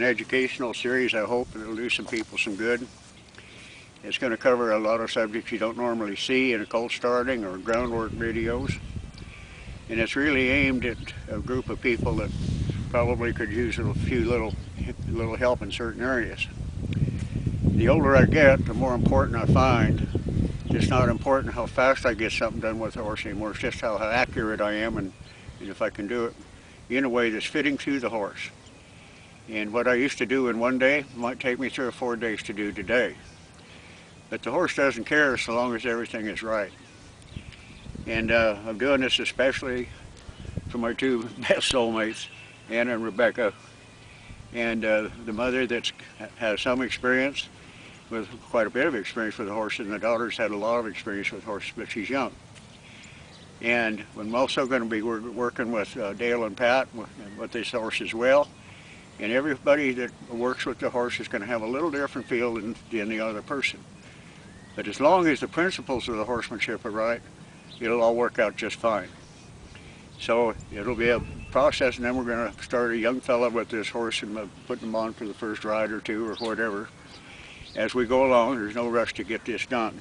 an educational series. I hope it'll do some people some good. It's going to cover a lot of subjects you don't normally see in a cold starting or groundwork videos. And it's really aimed at a group of people that probably could use a few little help in certain areas. The older I get, the more important I find. It's not important how fast I get something done with the horse anymore. It's just how accurate I am and if I can do it in a way that's fitting to the horse. And what I used to do in one day might take me 3 or 4 days to do today. But the horse doesn't care so long as everything is right. And I'm doing this especially for my two best soulmates, Anna and Rebecca, and the mother that has some experience, with quite a bit of experience with the horses, and the daughter's had a lot of experience with horses, but she's young. And I'm also going to be working with Dale and Pat with this horse as well. And everybody that works with the horse is going to have a little different feel than the other person. But as long as the principles of the horsemanship are right, it'll all work out just fine. So it'll be a process, and then we're going to start a young fella with this horse and put him on for the first ride or two or whatever. As we go along, there's no rush to get this done.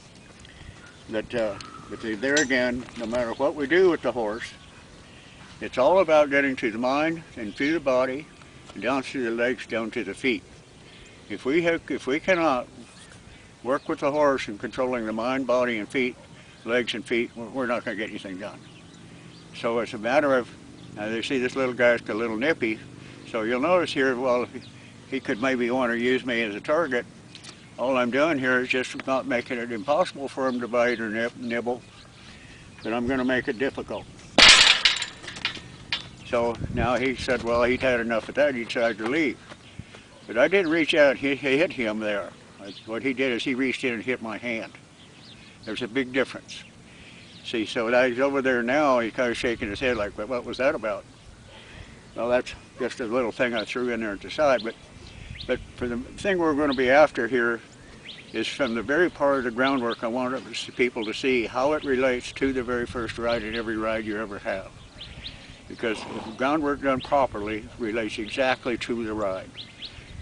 But there again, no matter what we do with the horse, it's all about getting to the mind and to the body, and down through the legs, down to the feet. If we cannot work with the horse in controlling the mind, body, and feet, legs and feet, we're not going to get anything done. So it's a matter of, they see this little guy's a little nippy, so you'll notice here, well, he could maybe want to use me as a target. All I'm doing here is just not making it impossible for him to bite or nibble, but I'm going to make it difficult. So now he said, well, he'd had enough of that, he decided to leave. But I didn't reach out, he hit him there. What he did is he reached in and hit my hand. There's a big difference. See, so he's over there now, he's kind of shaking his head like, well, what was that about? Well, that's just a little thing I threw in there at the side, but for the thing we're going to be after here is from the very part of the groundwork, I want people to see how it relates to the very first ride in every ride you ever have. Because if the groundwork done properly relates exactly to the ride.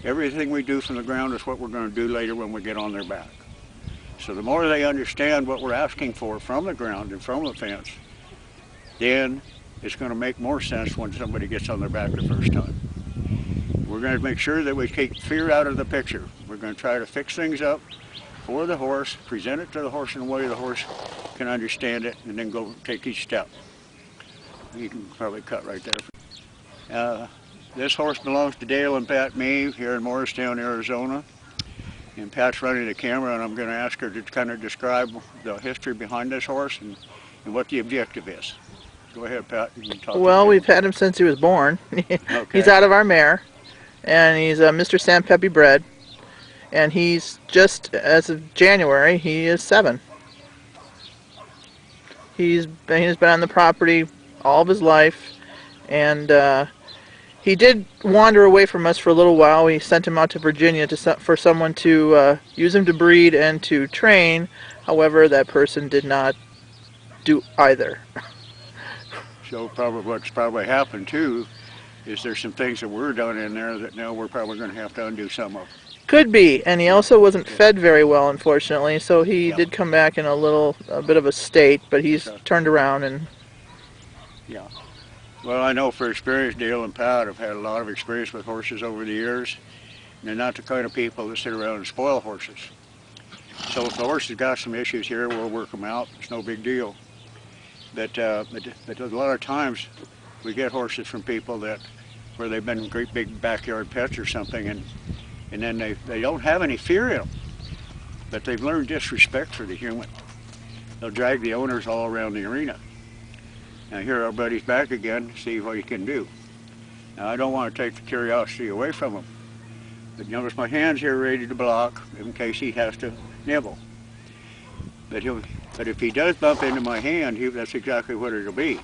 Everything we do from the ground is what we're going to do later when we get on their back. So the more they understand what we're asking for from the ground and from the fence, then it's going to make more sense when somebody gets on their back the first time. We're going to make sure that we keep fear out of the picture. We're going to try to fix things up for the horse, present it to the horse in a way the horse can understand it, and then go take each step. You can probably cut right there. This horse belongs to Dale and Pat Mee here in Morristown, Arizona. And Pat's running the camera, and I'm going to ask her to kind of describe the history behind this horse and what the objective is. Go ahead, Pat. You can talk. Well, we've had him since he was born. Okay. He's out of our mare, and he's a Mr. Sam Pepe bred, and he's just, as of January, he is 7. He's been on the property all of his life, and he did wander away from us for a little while. We sent him out to Virginia for someone to use him to breed and to train. However, that person did not do either. So what's probably happened too is there's some things that were done in there that now we're probably going to have to undo some of. Could be, and he also wasn't fed very well, unfortunately. So he did come back in a bit of a state, but he's turned around and. Yeah. Well, I know for experience, Dale and Pat have had a lot of experience with horses over the years. And they're not the kind of people that sit around and spoil horses. So if the horse has got some issues here, we'll work them out. It's no big deal. But a lot of times we get horses from people where they've been great big backyard pets or something, and then they don't have any fear in them, but they've learned disrespect for the human. They'll drag the owners all around the arena. Now here our buddy's back again to see what he can do. Now I don't want to take the curiosity away from him, but notice my hand's here ready to block in case he has to nibble. But if he does bump into my hand, that's exactly what it'll be.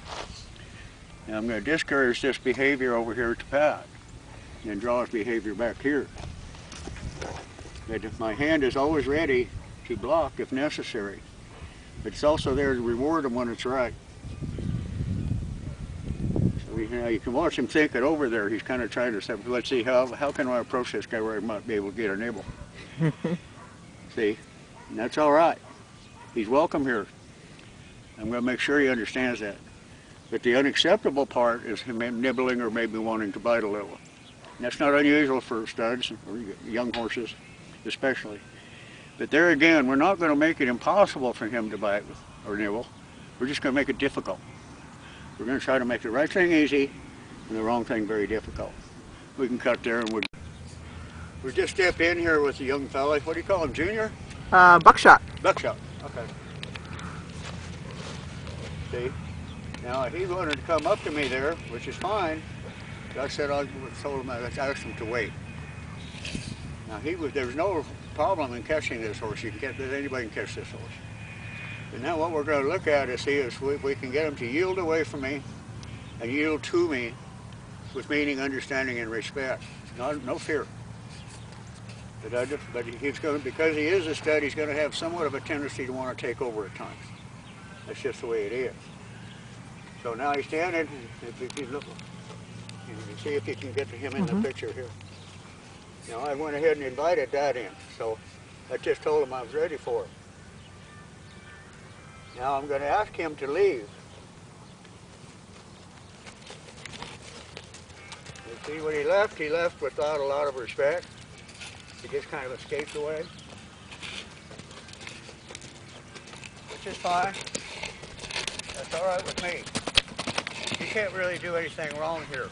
Now I'm going to discourage this behavior over here to Pat and draw his behavior back here. But if my hand is always ready to block if necessary, but it's also there to reward him when it's right. So You know, you can watch him think it over there. He's kind of trying to say, let's see, how can I approach this guy where I might be able to get a nibble? See? And that's all right. He's welcome here. I'm going to make sure he understands that. But the unacceptable part is him nibbling or maybe wanting to bite a little. And that's not unusual for studs or young horses especially. But there again, we're not going to make it impossible for him to bite or nibble. We're just going to make it difficult. We're going to try to make the right thing easy and the wrong thing very difficult. We can cut there and we just stepped in here with a young fella. What do you call him, Junior? Buckshot. Buckshot, okay. See? Now he wanted to come up to me there, which is fine. But I said, I told him, I asked him to wait. Now there's no problem in catching this horse. Anybody can catch this horse. And now what we're going to look at is see if we can get him to yield away from me and yield to me with meaning, understanding, and respect. No fear. But he's going to, because he is a stud, he's going to have somewhat of a tendency to want to take over at times. That's just the way it is. So now he's standing. If you look, you can see if you can get to him in the picture here. Now I went ahead and invited that in, so I just told him I was ready for it. Now I'm going to ask him to leave. You see, when he left without a lot of respect. He just kind of escaped away, which is fine. That's all right with me. You can't really do anything wrong here.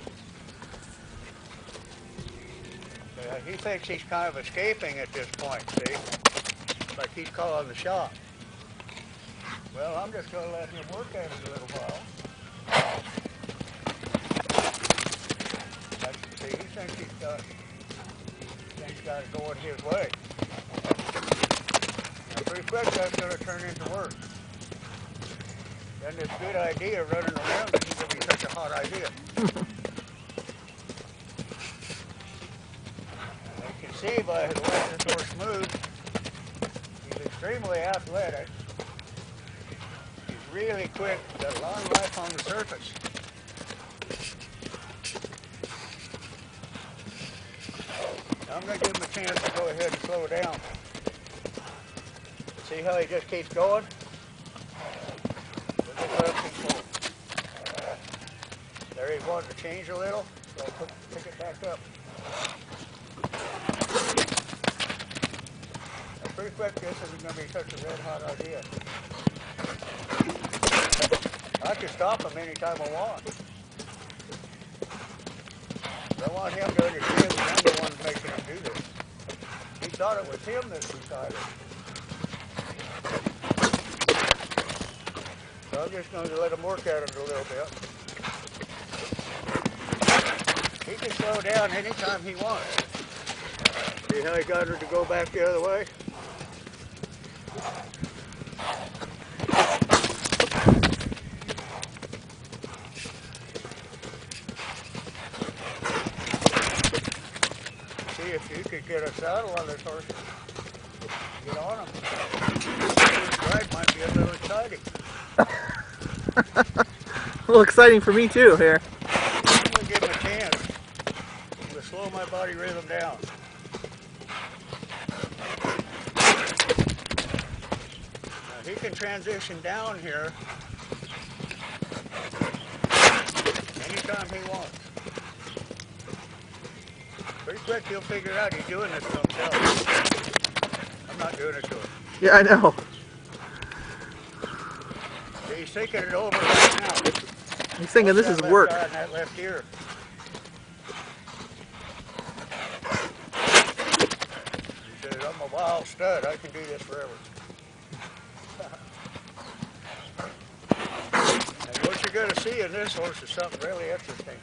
He thinks he's kind of escaping at this point, see? Like he's calling the shot. Well, I'm just going to let him work at it a little while. See, he thinks he's got it going his way. Now, pretty quick, that's going to turn into work. Then this good idea of running around isn't going to be such a hot idea. You can see by the way this horse moves, he's extremely athletic. He's really quick, got a lot of life on the surface. I'm going to give him a chance to go ahead and slow down. See how he just keeps going? There he wanted to change a little, so I'll pick it back up. Now, pretty quick, this isn't going to be such a red hot idea. I can stop him anytime I want. I want him to understand that I'm the one making him do this. He thought it was him that decided. So I'm just going to let him work at it a little bit. He can slow down anytime he wants. See how he got her to go back the other way? If you could get a saddle on this horse, get on him. This ride might be a little exciting. A little exciting for me too here. I'm going to give him a chance. I'm going to slow my body rhythm down. Now he can transition down here anytime he wants. Pretty quick he'll figure out he's doing this to himself. I'm not doing it to him. Yeah, I know. He's thinking it over right now. He's thinking this is work. That left ear. He says, I'm a wild stud. I can do this forever. And what you're going to see in this horse is something really interesting.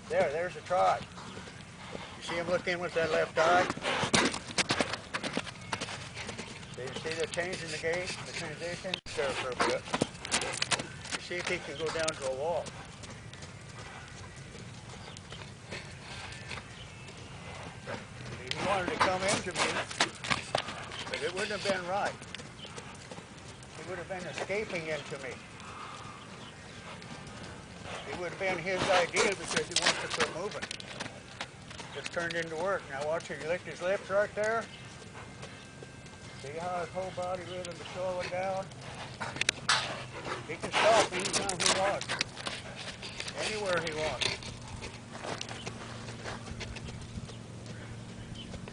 There's a trot. You see him look in with that left eye? Do you see the change in the gait, the transition? There for a bit. You see if he can go down to a wall. He wanted to come into me, but it wouldn't have been right. He would have been escaping into me. It would have been his idea because he wants to quit moving. It's turned into work. Now watch him, he licked his lips right there. See how his whole body rhythm is slowing down? He can stop anytime he wants. Anywhere he wants.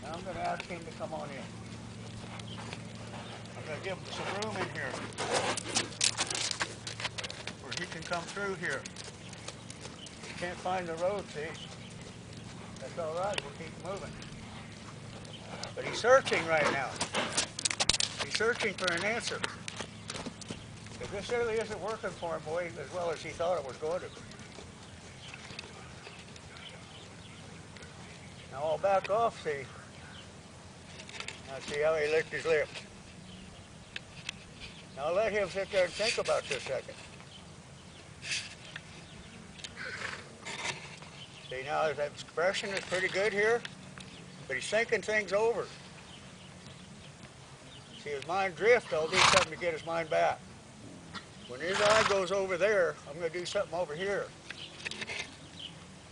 Now I'm going to ask him to come on in. I'm going to give him some room in here where he can come through here. He can't find the road, see? That's all right, we'll keep moving. But he's searching right now. He's searching for an answer. Because this really isn't working for him boy, as well as he thought it was going to. Now I'll back off, see? Now see how he licked his lips. Now I'll let him sit there and think about this a second. See now that expression is pretty good here, but he's thinking things over. See his mind drift, I'll do something to get his mind back. When his eye goes over there, I'm going to do something over here.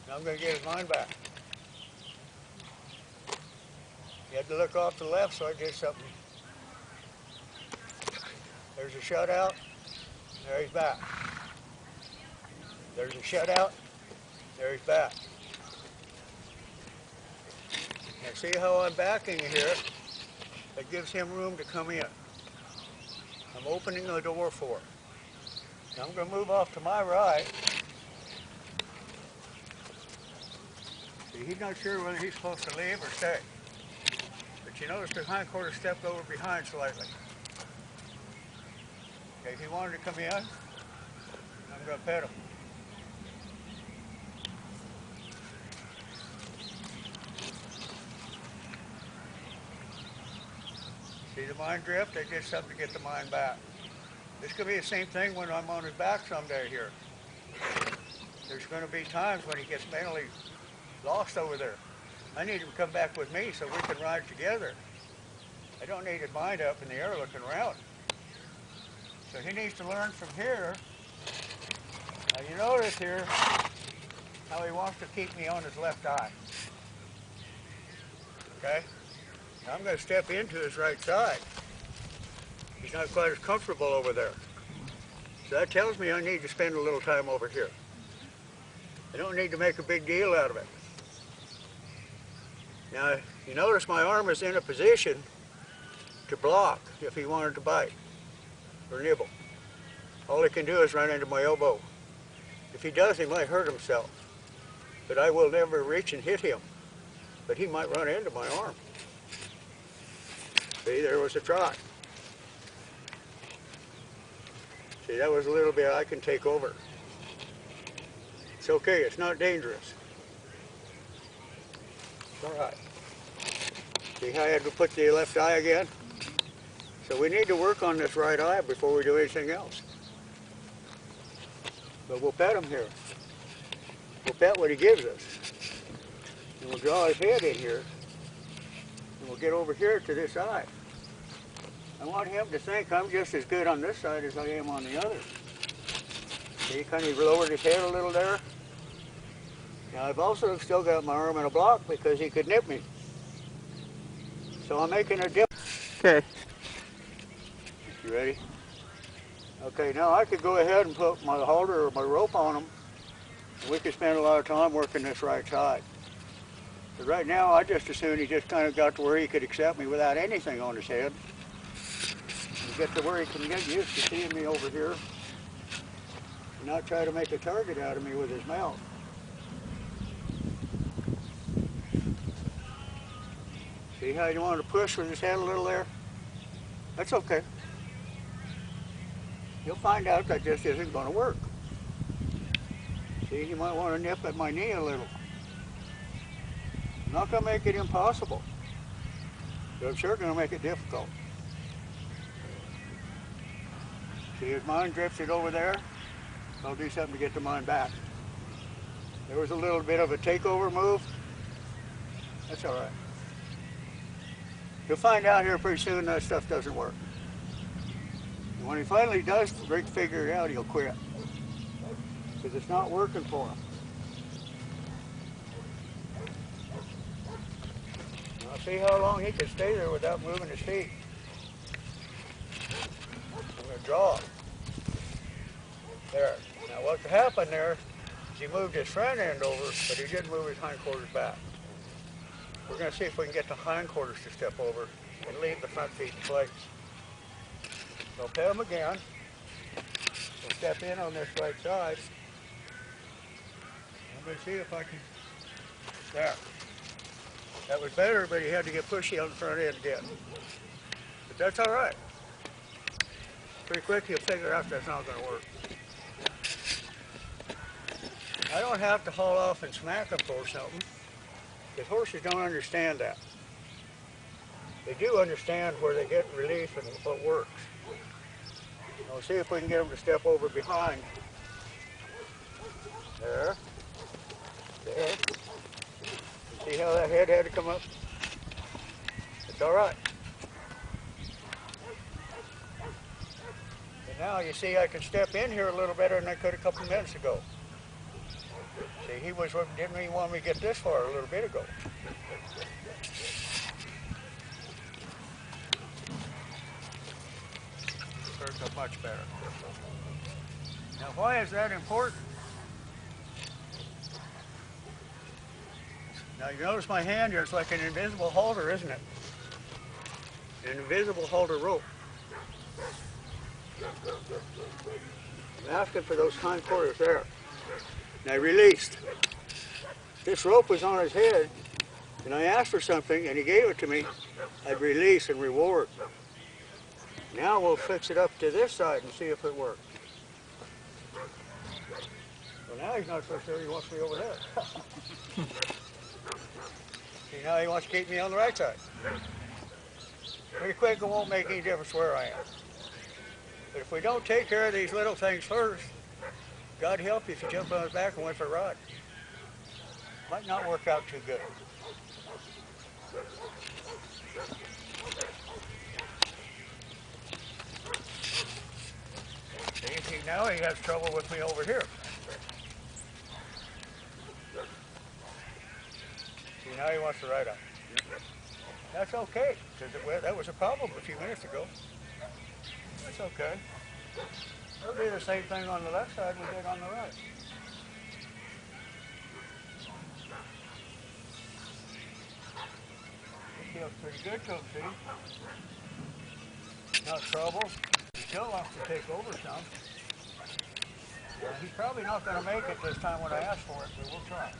And I'm going to get his mind back. He had to look off to the left, so I did something. There's a shutout. There he's back. There's a shutout. There he's back. Now see how I'm backing here? That gives him room to come in. I'm opening the door for him. Now I'm going to move off to my right. See, he's not sure whether he's supposed to leave or stay. But you notice the hindquarter stepped over behind slightly. Okay, if he wanted to come in, I'm going to pet him. See the mind drift? They did something to get the mind back. This could be the same thing when I'm on his back someday here. There's going to be times when he gets mentally lost over there. I need him to come back with me so we can ride together. I don't need his mind up in the air looking around. So he needs to learn from here. Now you notice here how he wants to keep me on his left eye. Okay? Now I'm going to step into his right side. He's not quite as comfortable over there. So that tells me I need to spend a little time over here. I don't need to make a big deal out of it. Now, you notice my arm is in a position to block if he wanted to bite or nibble. All he can do is run into my elbow. If he does, he might hurt himself. But I will never reach and hit him. But he might run into my arm. See, there was a trot. See, that was a little bit I can take over. It's okay, it's not dangerous. It's all right. See how I had to put the left eye again? So we need to work on this right eye before we do anything else. But we'll pet him here. We'll pet what he gives us. And we'll draw his head in here. And we'll get over here to this eye. I want him to think I'm just as good on this side as I am on the other. See, he kind of lowered his head a little there. Now I've also still got my arm in a block because he could nip me. So I'm making a dip. Okay. You ready? Okay, now I could go ahead and put my halter or my rope on him. And we could spend a lot of time working this right side. But right now I just assumed he just kind of got to where he could accept me without anything on his head. And get to where he can get used to seeing me over here. And not try to make a target out of me with his mouth. See how you want to push with his head a little there? That's okay. You'll find out that just isn't going to work. See, you might want to nip at my knee a little. I'm not going to make it impossible, but I'm sure going to make it difficult. See, his mind drifted over there. I'll do something to get the mind back. There was a little bit of a takeover move. That's all right. You'll find out here pretty soon that stuff doesn't work. And when he finally does figure it out, he'll quit. because it's not working for him. Now see how long he can stay there without moving his feet. I'm going to draw. There. Now what happened there is he moved his front end over, but he didn't move his hindquarters back. We're going to see if we can get the hindquarters to step over and leave the front feet in place. So pet him again. We'll step in on this right side. I'm going to see if I can. There. That was better, but he had to get pushy on the front end again. But that's all right. Pretty quick he'll figure out that's not going to work. I don't have to haul off and smack them for something, because horses don't understand that. They do understand where they get relief and what works. We'll see if we can get them to step over behind. There. There. See how that head had to come up? It's all right. And now you see I can step in here a little better than I could a couple minutes ago. See, he didn't even want me to get this far a little bit ago. Turns up much better. Now why is that important? Now you notice my hand here, it's like an invisible halter, isn't it? An invisible halter rope. I'm asking for those hindquarters there. And I released. This rope was on his head, and I asked for something, and he gave it to me. I'd release and reward. Now we'll fix it up to this side and see if it works. Well, now he's not so sure he wants me over there. See, now he wants to keep me on the right side. Pretty quick, it won't make any difference where I am. But if we don't take care of these little things first, God help you if you jump on his back and went for a ride. Might not work out too good. See, now he has trouble with me over here. See, now he wants to ride up. That's okay, because that was a problem a few minutes ago. That's okay. We'll do the same thing on the left side we did on the right. It feels pretty good to him, see? Not trouble. He still wants to take over some. He's probably not going to make it this time when I ask for it, but we'll try.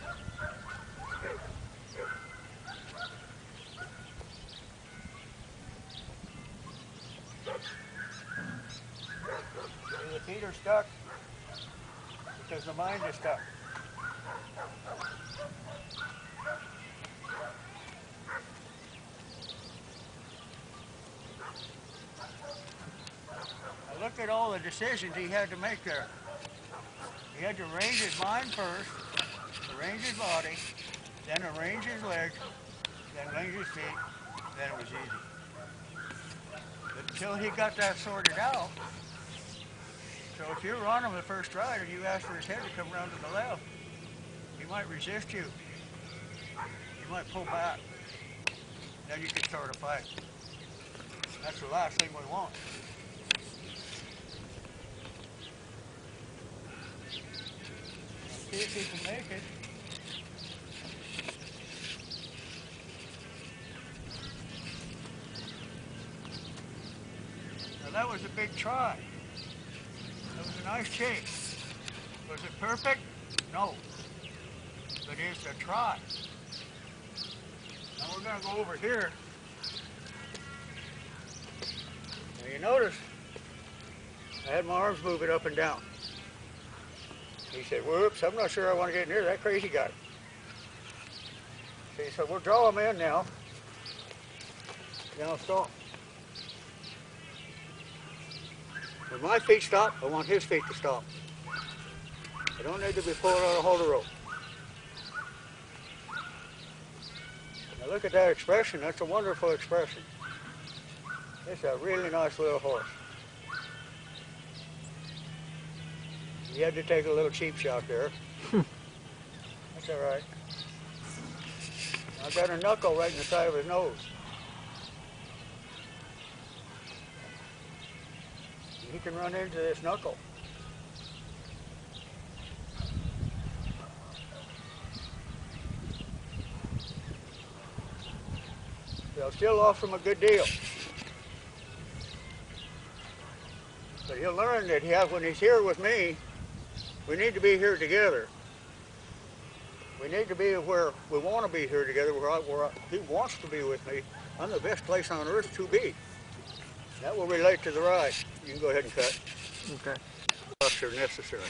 See, the feet are stuck because the mind is stuck. Now look at all the decisions he had to make there. He had to arrange his mind first, arrange his body, then arrange his legs, then arrange his feet, then it was easy. But until he got that sorted out, so if you're on him the first ride and you ask for his head to come around to the left, he might resist you. He might pull back. Then you can start a fight. That's the last thing we want. See if he can make it. Now that was a big try. That was a nice chase. Was it perfect? No. But it's a try. Now we're going to go over here. Now you notice I had my arms moving up and down. He said, whoops, I'm not sure I want to get near that crazy guy. See, so we'll draw him in now. Then I'll stop. When my feet stop, I want his feet to stop. I don't need to be pulling on a halter rope. Now look at that expression. That's a wonderful expression. It's a really nice little horse. You had to take a little cheap shot there. That's all right. I got a knuckle right in the side of his nose. He can run into this knuckle. They'll still offer him a good deal. But he'll learn that when he's here with me, we need to be here together. We need to be where we want to be here together, where he wants to be with me. I'm the best place on earth to be. That will relate to the ride. You can go ahead and cut. Okay. Bucks are necessary.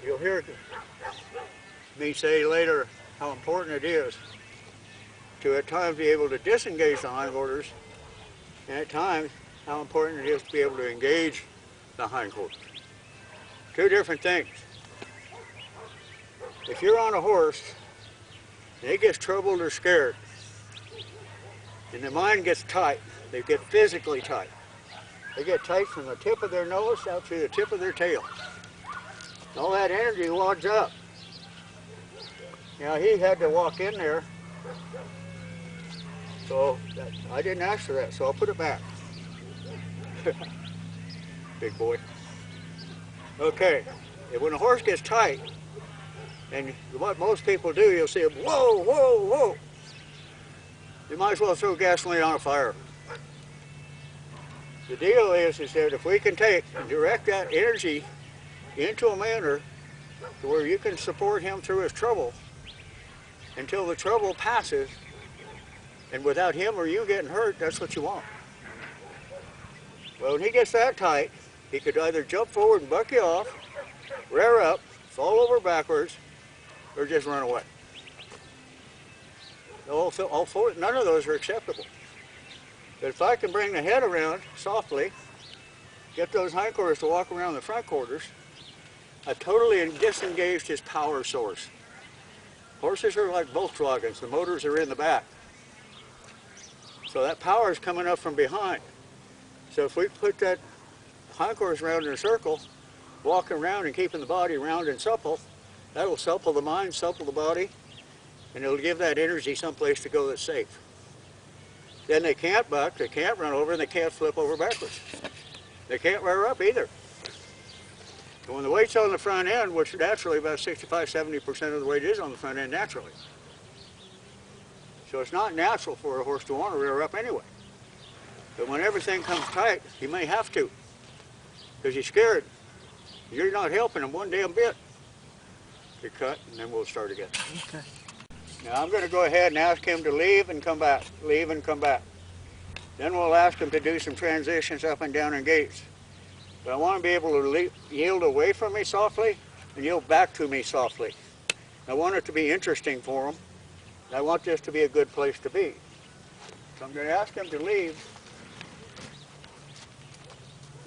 You'll hear me say later how important it is to at times be able to disengage the hindquarters, and at times how important it is to be able to engage the hindquarters. Two different things. If you're on a horse and it gets troubled or scared, and the mind gets tight, they get physically tight. They get tight from the tip of their nose out through the tip of their tail. All that energy wads up. Now he had to walk in there, so I didn't ask for that, so I'll put it back. Big boy. Okay, when a horse gets tight, and what most people do, you'll see, whoa, whoa, whoa. You might as well throw gasoline on a fire. The deal is that if we can take and direct that energy into a manner to where you can support him through his trouble until the trouble passes, and without him or you getting hurt, that's what you want. Well, when he gets that tight, he could either jump forward and buck you off, rear up, fall over backwards, or just run away. None of those are acceptable. But if I can bring the head around softly, get those hindquarters to walk around the front quarters, I've totally disengaged his power source. Horses are like Volkswagens, the motors are in the back. So that power is coming up from behind. So if we put that hindquarters around in a circle, walking around and keeping the body round and supple, that will supple the mind, supple the body, and it'll give that energy someplace to go that's safe. Then they can't buck, they can't run over, and they can't flip over backwards. They can't rear up either. And when the weight's on the front end, which naturally about 65–70% of the weight is on the front end naturally. So it's not natural for a horse to want to rear up anyway. But when everything comes tight, he may have to, because he's scared. You're not helping him one damn bit. You cut, and then we'll start again. Okay. Now I'm going to go ahead and ask him to leave and come back, leave and come back. Then we'll ask him to do some transitions up and down in gaits. But I want to be able to yield away from me softly and yield back to me softly. I want it to be interesting for him. And I want this to be a good place to be. So I'm going to ask him to leave.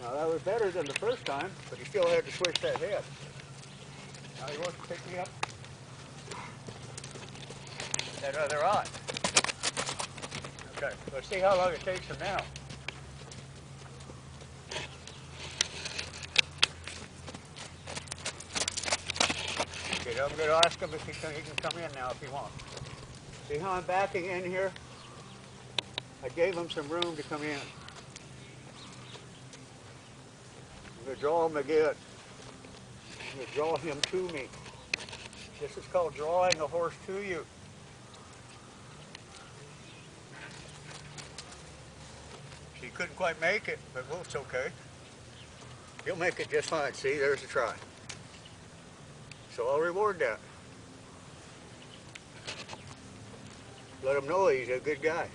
Now that was better than the first time, but he still had to switch that head. Now he wants to pick me up that other eye. Okay, let's see how long it takes him now. Okay, I'm going to ask him if he can come in now if he wants. See how I'm backing in here? I gave him some room to come in. I'm going to draw him again. I'm going to draw him to me. This is called drawing a horse to you. He couldn't quite make it, but well, it's okay. He'll make it just fine. See, there's a try. So I'll reward that. Let him know he's a good guy.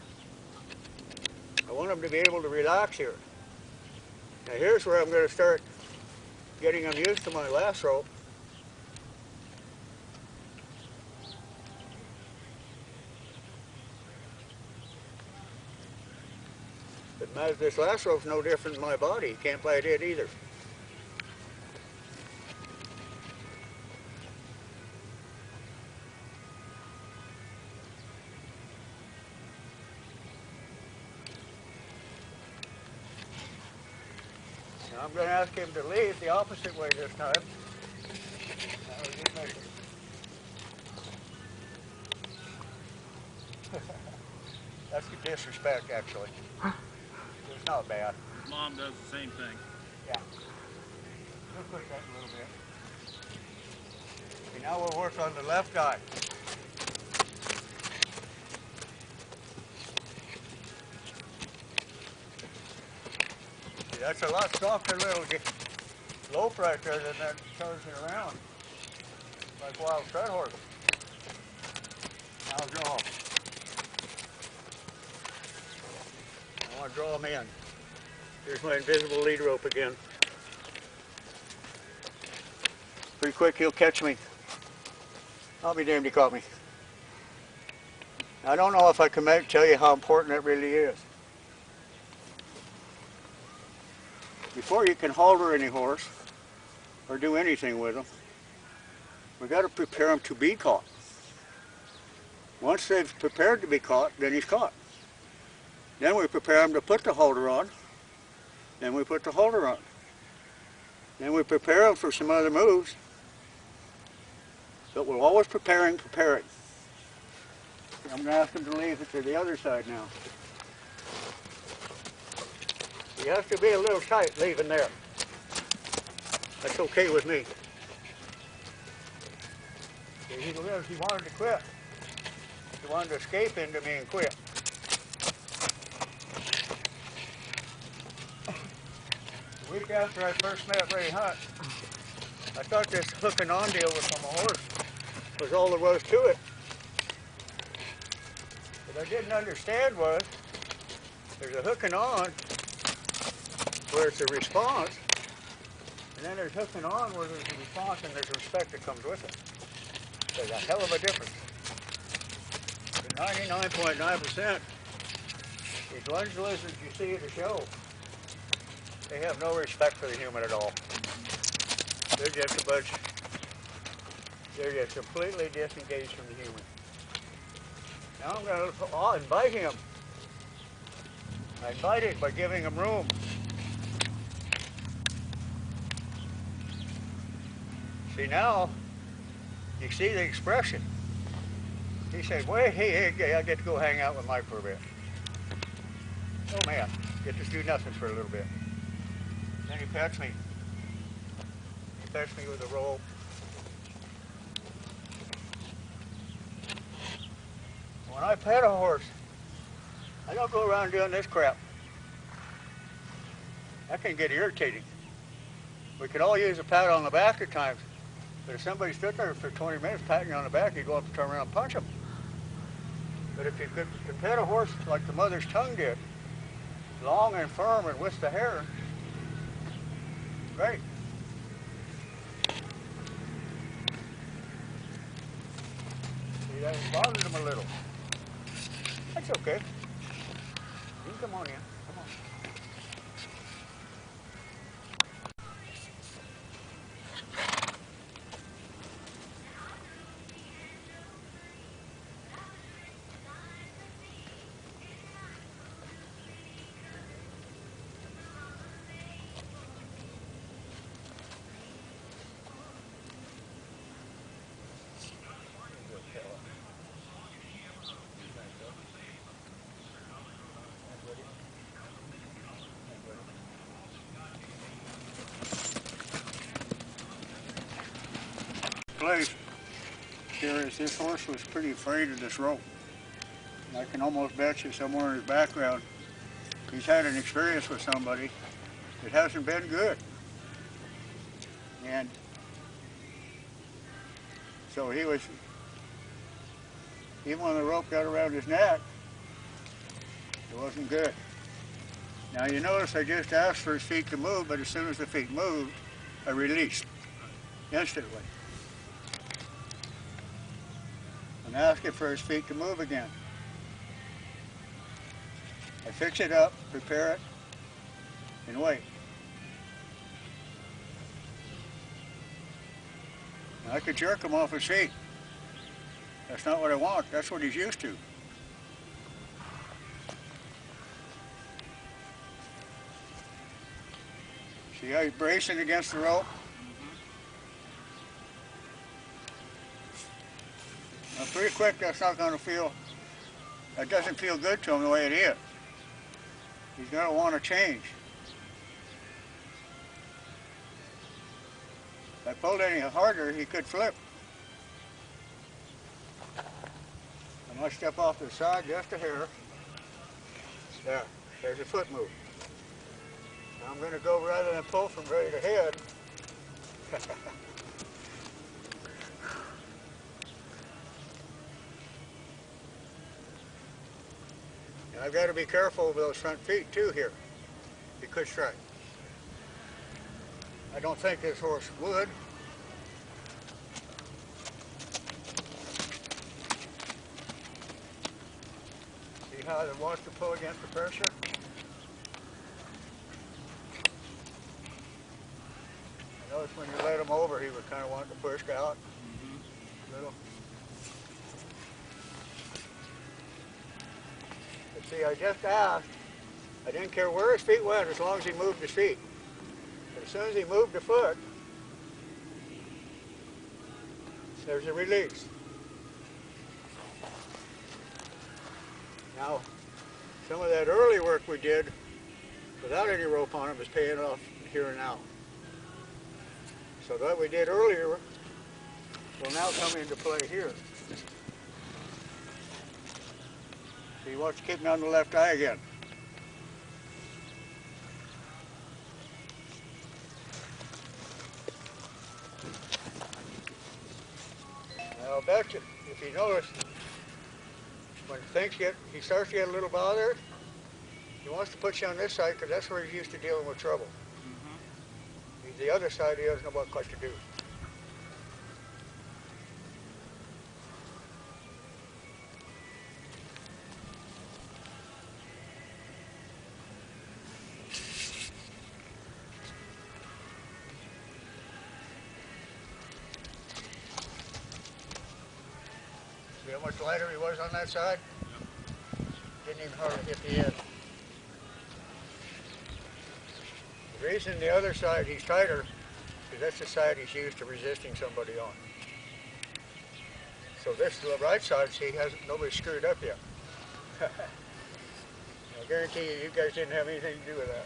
I want him to be able to relax here. Now here's where I'm going to start getting him used to my lasso. But this lasso's no different than my body. You can't bite it either. Now I'm going to ask him to leave the opposite way this time. That was his mission. That's the disrespect, actually. It's not bad. His mom does the same thing. Yeah. We'll push that a little bit. Okay, now we'll work on the left eye. See, that's a lot softer little lope right there than that charging around like wild strut horse. Now draw. I want to draw them in. Here's my invisible lead rope again. Pretty quick he'll catch me. I'll be damned he caught me. I don't know if I can tell you how important that really is. Before you can halter any horse or do anything with them, we've got to prepare them to be caught. Once they've prepared to be caught, then he's caught. Then we prepare them to put the halter on. Then we put the halter on. Then we prepare them for some other moves. But we're always preparing. I'm going to ask him to leave it to the other side now. He has to be a little tight leaving there. That's okay with me. He wanted to quit. He wanted to escape into me and quit. A week after I first met Ray Hunt, I thought this hooking on deal with from a horse was all there was to it. What I didn't understand was there's a hooking on where it's a response, and then there's hooking on where there's a response and there's respect that comes with it. There's a hell of a difference. The 99.9%, these lunge lizards you see at the show, they have no respect for the human at all. They're just a bunch, they're just completely disengaged from the human. Now I'm going to invite him. I invite it by giving him room. See now, you see the expression. He said, wait, hey, I get to go hang out with Mike for a bit. Oh man, get to do nothing for a little bit. Then he pets me. He pets me with a rope. When I pet a horse, I don't go around doing this crap. That can get irritating. We could all use a pat on the back at times, but if somebody stood there for 20 minutes patting you on the back, you'd go up and turn around and punch them. But if you could pet a horse like the mother's tongue did, long and firm and with the hair, great. See, that bothered him a little. That's okay. You can come on in. Come on. Place here is this horse was pretty afraid of this rope. And I can almost bet you somewhere in his background he's had an experience with somebody that hasn't been good. And so he was, even when the rope got around his neck, it wasn't good. Now you notice I just asked for his feet to move, but as soon as the feet moved, I released instantly. I'm asking for his feet to move again. I fix it up, prepare it, and wait. Now I could jerk him off his feet. That's not what I want. That's what he's used to. See how he's bracing against the rope? Now pretty quick that's not going to feel, that doesn't feel good to him the way it is. He's going to want to change. If I pulled any harder, he could flip. I must step off to the side just a hair. There, there's your foot move. Now I'm going to go rather than pull from right ahead. And I've got to be careful with those front feet too here. He could strike. I don't think this horse would. See how it wants to pull against the pressure? I notice when you let him over, he would kind of want to push out a little. But see, I just asked. I didn't care where his feet went as long as he moved his feet. But as soon as he moved the foot, there's a release. Now, some of that early work we did without any rope on him is paying off here and now. So that we did earlier will now come into play here. See, watch keeping on the left eye again. Now, I'll bet you, if you notice, when he starts to get a little bothered, he wants to put you on this side because that's where he's used to dealing with trouble. The other side, he doesn't know what to do. See how much lighter he was on that side? Didn't even hardly hit the end. The reason the other side he's tighter is that's the side he's used to resisting somebody on. So this the right side, see, nobody screwed up yet. I guarantee you, you guys didn't have anything to do with that.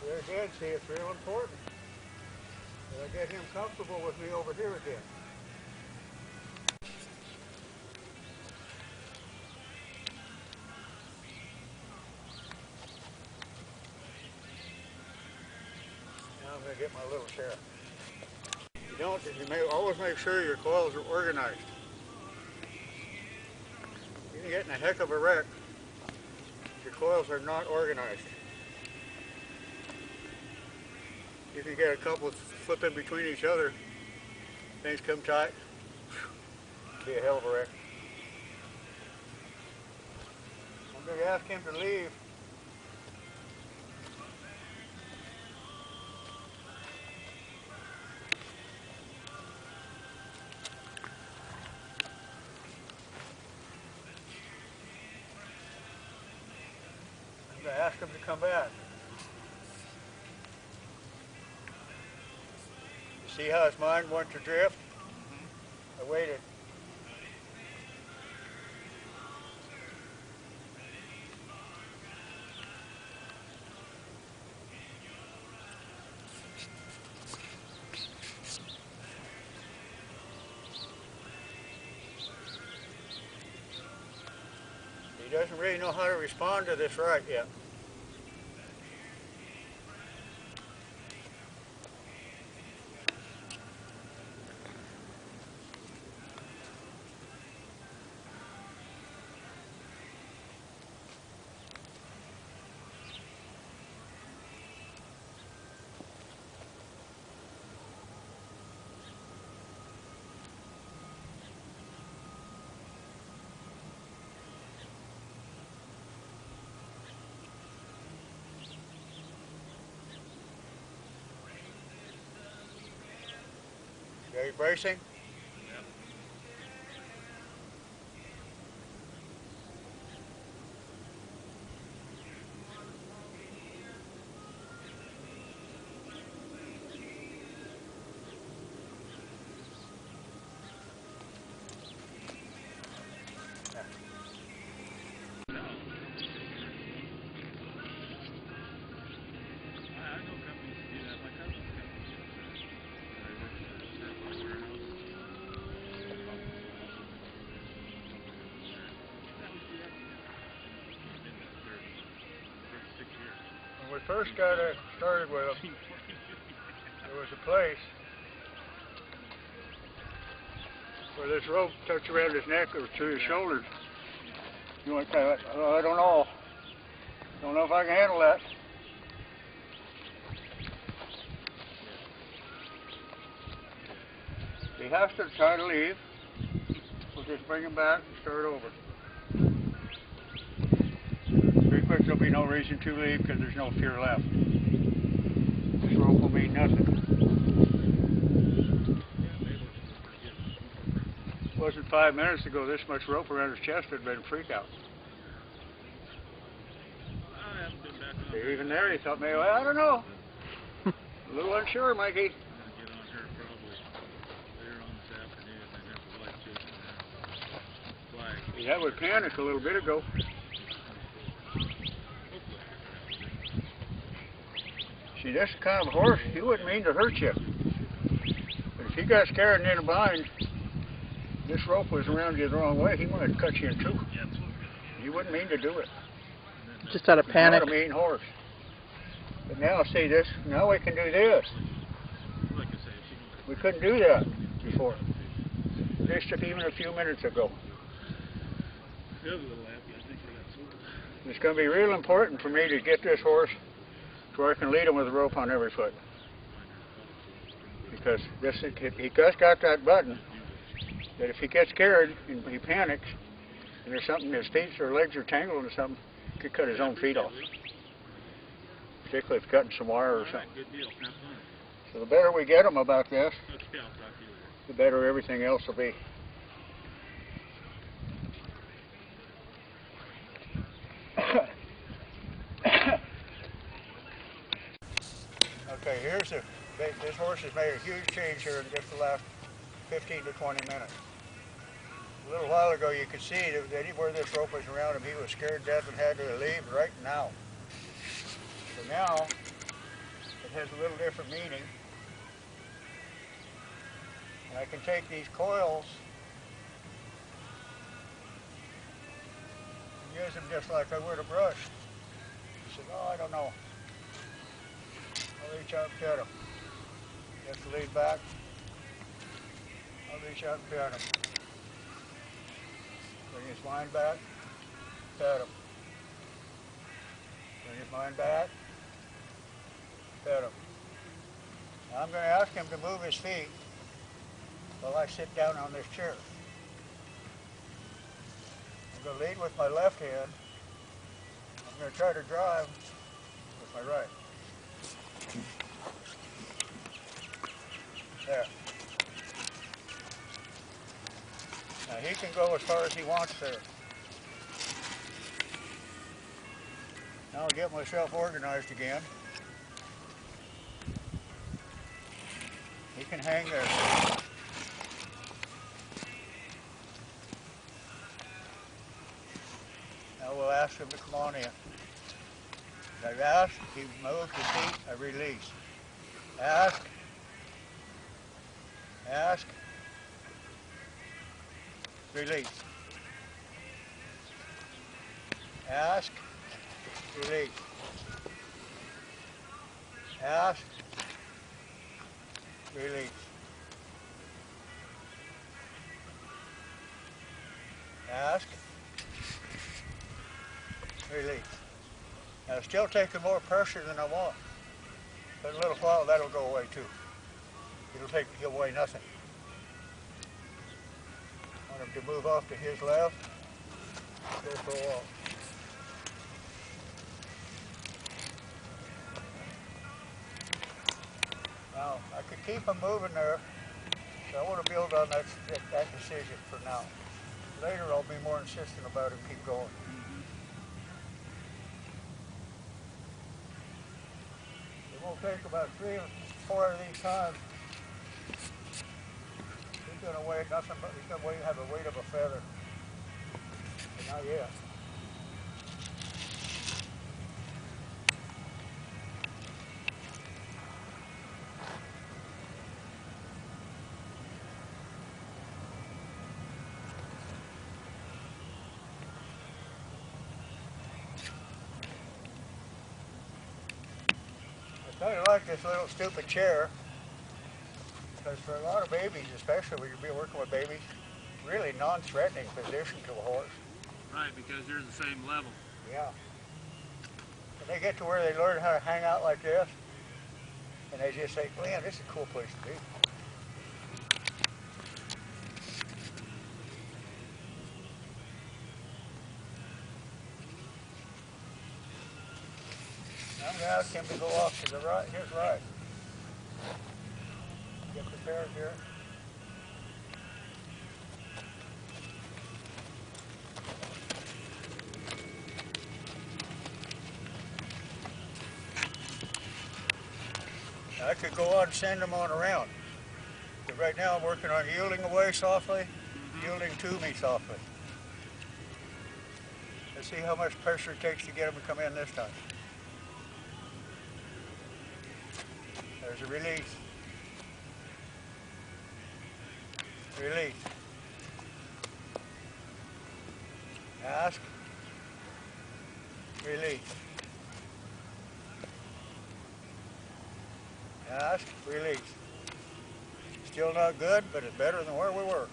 There again, see, it's real important that I get him comfortable with me over here again. Now I'm going to get my little chair. You may always make sure your coils are organized. You can get in a heck of a wreck if your coils are not organized. You can get a couple flipping between each other. Things come tight. Be a hell of a wreck. I'm going to ask him to leave. I'm going to ask him to come back. See how his mind went to drift? I waited. He doesn't really know how to respond to this right yet. Okay, bracing. When we first got started with them, there was a place where this rope touched around his neck or to his shoulders. You want to I don't know. Don't know if I can handle that. He has to try to leave. We'll just bring him back and start over. Pretty quick there'll be no reason to leave because there's no fear left. This rope will mean nothing. It wasn't 5 minutes ago this much rope around his chest had been a freak out. Even there he thought, maybe, well, I don't know. A little unsure, Mikey. Yeah, we panicked a little bit ago. See, this kind of horse, he wouldn't mean to hurt you. But if he got scared and in a bind, this rope was around you the wrong way, he might have cut you in two. He wouldn't mean to do it. Just out of panic. He's not a mean horse. But now, see this, now we can do this. We couldn't do that before. Just even a few minutes ago. It's going to be real important for me to get this horse to where I can lead him with a rope on every foot. Because he just got that button that if he gets scared and he panics and there's something, his feet or legs are tangled or something, he could cut his own feet off. Particularly if cutting some wire or something. So the better we get him about this, the better everything else will be. Okay, this horse has made a huge change here in just the last 15 to 20 minutes. A little while ago you could see that anywhere this rope was around him, he was scared to death and had to leave right now. So now, it has a little different meaning. And I can take these coils and use them just like I would a brush. He said, oh, I don't know. I'll reach out and pet him. He has to lean back. I'll reach out and pet him. Bring his mind back, pet him. Bring his mind back, pet him. Now I'm going to ask him to move his feet while I sit down on this chair. I'm going to lead with my left hand. I'm going to try to drive with my right. There. Now he can go as far as he wants there. Now I'll get myself organized again. He can hang there. Now we'll ask him to come on in. I ask, he moves his feet, I release. Ask. Ask. Release. Ask. Release. Ask. Release. Ask. Release. Now it's still taking more pressure than I want. But in a little while that'll go away too. It'll take away nothing. I want him to move off to his left. Go for a walk. Now I could keep him moving there, So I want to build on that decision for now. Later I'll be more insistent about it and keep going. It won't take about 3 or 4 of these times. He's going to weigh nothing but, he's going to have the weight of a feather. But not yet. I kind of like this little stupid chair, because for a lot of babies, especially when you're working with babies, really non-threatening position to a horse. Right, because you're the same level. Yeah. And they get to where they learn how to hang out like this, and they just say, man, this is a cool place to be. I'm going to ask him to go off to the right, his right. Get prepared here. Now, I could go on and send them on around. But right now I'm working on yielding away softly, yielding to me softly. Let's see how much pressure it takes to get them to come in this time. There's a release. Release. Ask. Release. Ask. Release. Still not good, but it's better than where we were.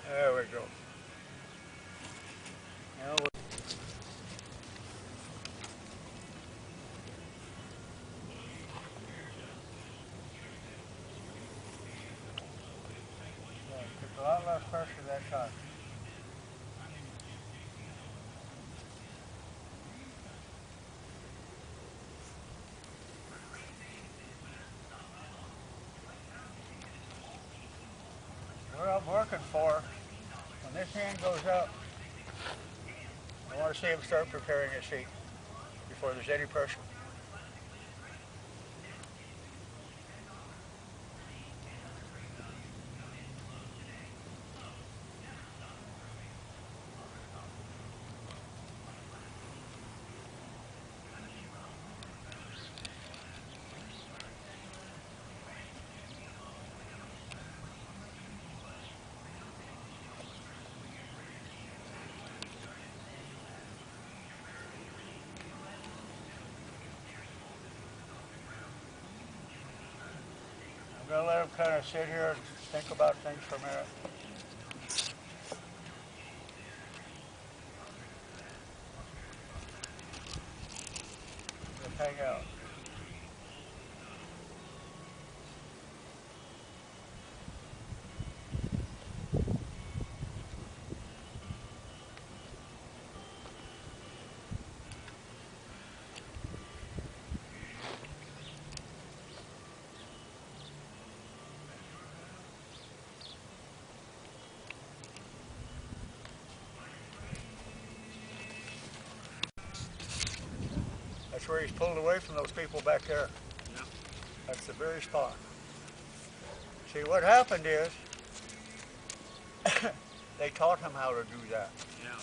There we go. Now took a lot less pressure that time. What I'm working for, when this hand goes up, I want to see him start preparing his seat before there's any pressure. I'm going to let him kind of sit here and think about things for a minute. Just hang out. That's where he's pulled away from those people back there. Yep. That's the very spot. See, what happened is, they taught him how to do that. Yeah.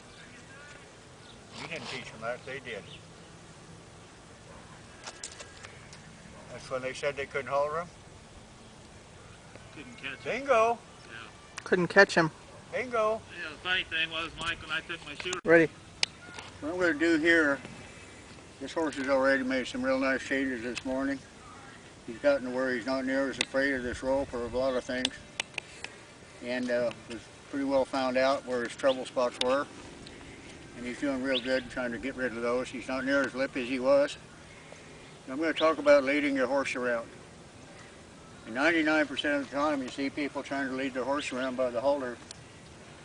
You didn't teach them that, they did. That's when they said they couldn't hold him. Couldn't catch him. Bingo! Yeah. Couldn't catch him. Bingo! Yeah, the funny thing was, Mike, when I took my shooter. Ready. What I'm going to do here, this horse has already made some real nice changes this morning. He's gotten to where he's not near as afraid of this rope or of a lot of things. and was pretty well found out where his trouble spots were. And he's doing real good trying to get rid of those. He's not near as lippy as he was. I'm going to talk about leading your horse around. And 99% of the time you see people trying to lead their horse around by the halter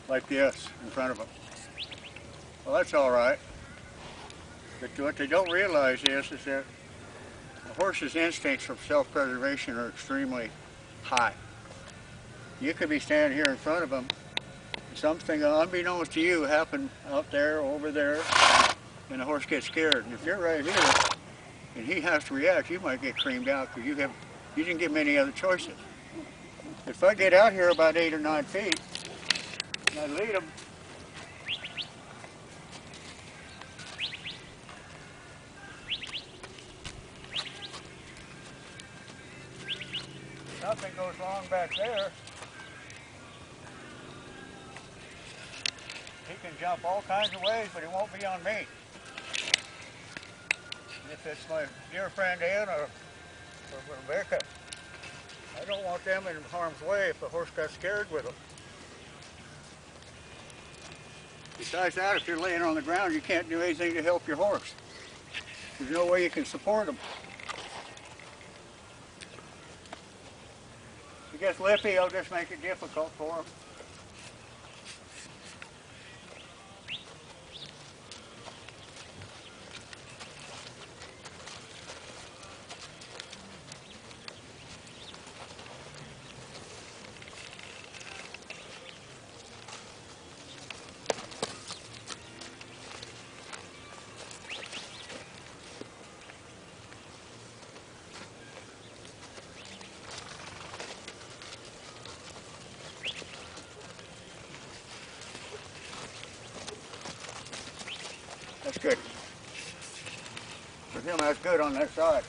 like this in front of them. Well, that's all right. But what they don't realize is that a horse's instincts for self-preservation are extremely high. You could be standing here in front of them, something unbeknownst to you happened out there, over there, and the horse gets scared. And if you're right here and he has to react, you might get creamed out because you didn't give him any other choices. If I get out here about 8 or 9 feet and I lead him, something goes wrong back there, he can jump all kinds of ways, but he won't be on me. And if it's my dear friend Ann or Rebecca, I don't want them in harm's way if the horse got scared with them. Besides that, if you're laying on the ground, you can't do anything to help your horse. There's no way you can support him. If he gets lippy, I'll just make it difficult for him. That's good. For him, that's good on that side.